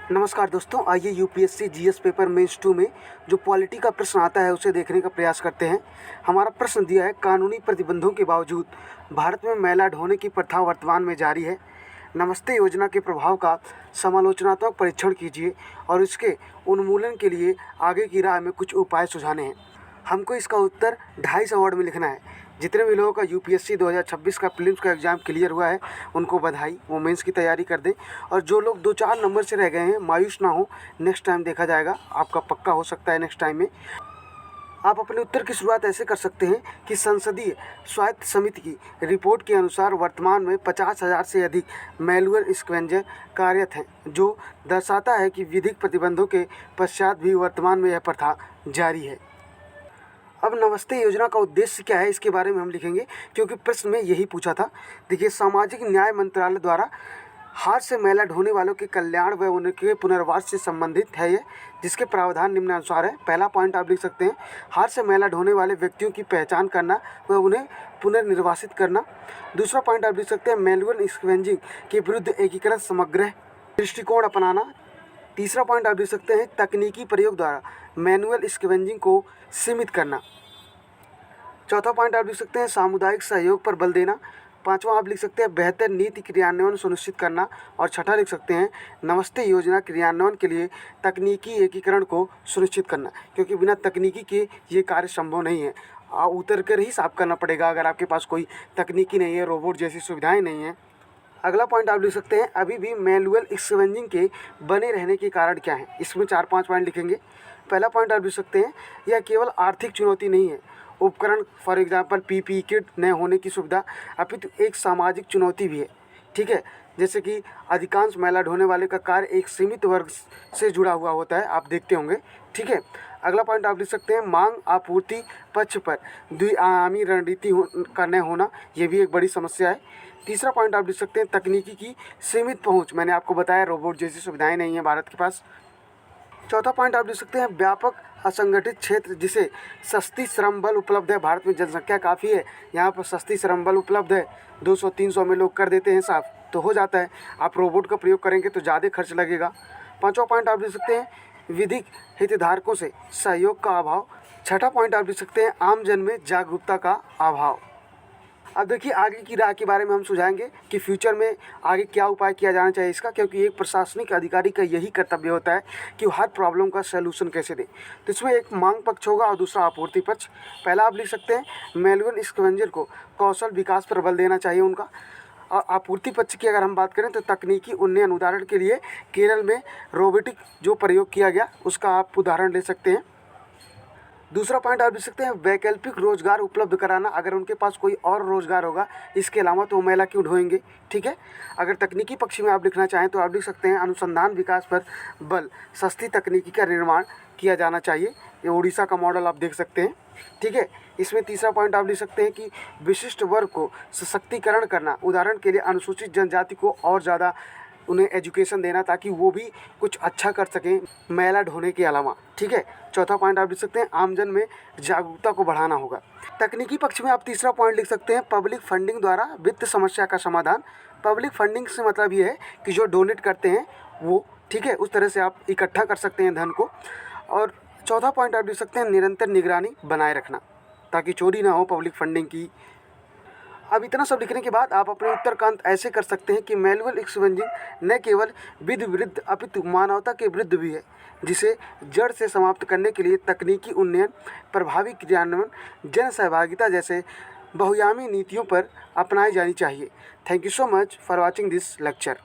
नमस्कार दोस्तों, आइए यूपीएससी जीएस पेपर मेंस 2 में जो पॉलिटी का प्रश्न आता है उसे देखने का प्रयास करते हैं। हमारा प्रश्न दिया है, कानूनी प्रतिबंधों के बावजूद भारत में मैला ढोने की प्रथा वर्तमान में जारी है। नमस्ते योजना के प्रभाव का समालोचनात्मक परीक्षण कीजिए और इसके उन्मूलन के लिए आगे की राह में कुछ उपाय सुझाने हैं। हमको इसका उत्तर 250 वर्ड में लिखना है। जितने भी लोगों का यूपीएससी 2026 का प्रीलिम्स का एग्ज़ाम क्लियर हुआ है उनको बधाई, वो मेंस की तैयारी कर दें। और जो लोग 2-4 नंबर से रह गए हैं, मायूस ना हो, नेक्स्ट टाइम देखा जाएगा, आपका पक्का हो सकता है नेक्स्ट टाइम में। आप अपने उत्तर की शुरुआत ऐसे कर सकते हैं कि संसदीय स्वायत्त समिति की रिपोर्ट के अनुसार वर्तमान में 50,000 से अधिक मैनुअल स्क्वेंजर कार्यरत हैं, जो दर्शाता है कि विधिक प्रतिबंधों के पश्चात भी वर्तमान में यह प्रथा जारी है। अब नमस्ते योजना का उद्देश्य क्या है, इसके बारे में हम लिखेंगे, क्योंकि प्रश्न में यही पूछा था। देखिए, सामाजिक न्याय मंत्रालय द्वारा हाथ से मैला ढोने वालों के कल्याण व उनके पुनर्वास से संबंधित है ये, जिसके प्रावधान निम्नानुसार है। पहला पॉइंट आप लिख सकते हैं, हाथ से मैला ढोने वाले व्यक्तियों की पहचान करना व उन्हें पुनर्निर्वासित करना। दूसरा पॉइंट आप लिख सकते हैं, मैनुअल स्क्वेंजिंग के विरुद्ध एकीकृत समग्र दृष्टिकोण अपनाना। तीसरा पॉइंट आप लिख सकते हैं, तकनीकी प्रयोग द्वारा मैनुअल स्क्वेंजिंग को सीमित करना। चौथा पॉइंट आप लिख सकते हैं, सामुदायिक सहयोग पर बल देना। पांचवा आप लिख सकते हैं, बेहतर नीति क्रियान्वयन सुनिश्चित करना। और छठा लिख सकते हैं, नमस्ते योजना क्रियान्वयन के लिए तकनीकी एकीकरण को सुनिश्चित करना, क्योंकि बिना तकनीकी के ये कार्य संभव नहीं है। उतर कर ही साफ करना पड़ेगा अगर आपके पास कोई तकनीकी नहीं है, रोबोट जैसी सुविधाएँ नहीं हैं। अगला पॉइंट आप लिख सकते हैं, अभी भी मैनुअल स्क्वेंजिंग के बने रहने के कारण क्या है। इसमें 4-5 पॉइंट लिखेंगे। पहला पॉइंट आप लिख सकते हैं, यह केवल आर्थिक चुनौती नहीं है, उपकरण फॉर एग्जांपल पीपीई किट न होने की सुविधा, अपितु एक सामाजिक चुनौती भी है। ठीक है, जैसे कि अधिकांश मैला ढोने वाले का कार्य एक सीमित वर्ग से जुड़ा हुआ होता है, आप देखते होंगे। ठीक है, अगला पॉइंट आप लिख सकते हैं, मांग आपूर्ति पक्ष पर द्विआयामी रणनीति का न होना, ये भी एक बड़ी समस्या है। तीसरा पॉइंट आप लिख सकते हैं, तकनीकी की सीमित पहुंच, मैंने आपको बताया रोबोट जैसी सुविधाएं नहीं है भारत के पास। चौथा पॉइंट आप लिख सकते हैं, व्यापक असंगठित क्षेत्र जिसे सस्ती श्रम बल उपलब्ध है। भारत में जनसंख्या काफ़ी है, यहाँ पर सस्ती श्रम बल उपलब्ध है, 200-300 में लोग कर देते हैं साफ, तो हो जाता है। आप रोबोट का प्रयोग करेंगे तो ज़्यादा खर्च लगेगा। पांचवा पॉइंट आप लिख सकते हैं, विधिक हितधारकों से सहयोग का अभाव। छठा पॉइंट आप लिख सकते हैं, आम जन में जागरूकता का अभाव। अब देखिए, आगे की राह के बारे में हम सुझाएंगे कि फ्यूचर में आगे क्या उपाय किया जाना चाहिए इसका, क्योंकि एक प्रशासनिक अधिकारी का यही कर्तव्य होता है कि वो हर प्रॉब्लम का सलूशन कैसे दे। तो इसमें एक मांग पक्ष होगा और दूसरा आपूर्ति पक्ष। पहला आप लिख सकते हैं, मैनुअल स्क्वेंजर को कौशल विकास पर बल देना चाहिए उनका। और आपूर्ति पक्ष की अगर हम बात करें तो तकनीकी उन्नयन, उदाहरण के लिए केरल में रोबोटिक जो प्रयोग किया गया उसका आप उदाहरण ले सकते हैं। दूसरा पॉइंट आप लिख सकते हैं, वैकल्पिक रोजगार उपलब्ध कराना। अगर उनके पास कोई और रोजगार होगा इसके अलावा तो वो मैला क्यों ढोएंगे। ठीक है, अगर तकनीकी पक्ष में आप लिखना चाहें तो आप लिख सकते हैं, अनुसंधान विकास पर बल, सस्ती तकनीकी का निर्माण किया जाना चाहिए। ये उड़ीसा का मॉडल आप देख सकते हैं। ठीक है, इसमें तीसरा पॉइंट आप लिख सकते हैं कि विशिष्ट वर्ग को सशक्तिकरण करना, उदाहरण के लिए अनुसूचित जनजाति को और ज़्यादा उन्हें एजुकेशन देना ताकि वो भी कुछ अच्छा कर सकें मैला ढोने के अलावा। ठीक है, चौथा पॉइंट आप लिख सकते हैं, आमजन में जागरूकता को बढ़ाना होगा। तकनीकी पक्ष में आप तीसरा पॉइंट लिख सकते हैं, पब्लिक फंडिंग द्वारा वित्त समस्या का समाधान। पब्लिक फंडिंग से मतलब ये है कि जो डोनेट करते हैं वो, ठीक है, उस तरह से आप इकट्ठा कर सकते हैं धन को। और चौथा पॉइंट आप लिख सकते हैं, निरंतर निगरानी बनाए रखना ताकि चोरी ना हो पब्लिक फंडिंग की। अब इतना सब लिखने के बाद आप अपने उत्तर का अंत ऐसे कर सकते हैं कि मैनुअल स्क्वेंजिंग न केवल विधि विरुद्ध अपितु मानवता के विरुद्ध भी है, जिसे जड़ से समाप्त करने के लिए तकनीकी उन्नयन, प्रभावी क्रियान्वयन, जन सहभागिता जैसे बहुआयामी नीतियों पर अपनाई जानी चाहिए। Thank you so much for watching this lecture.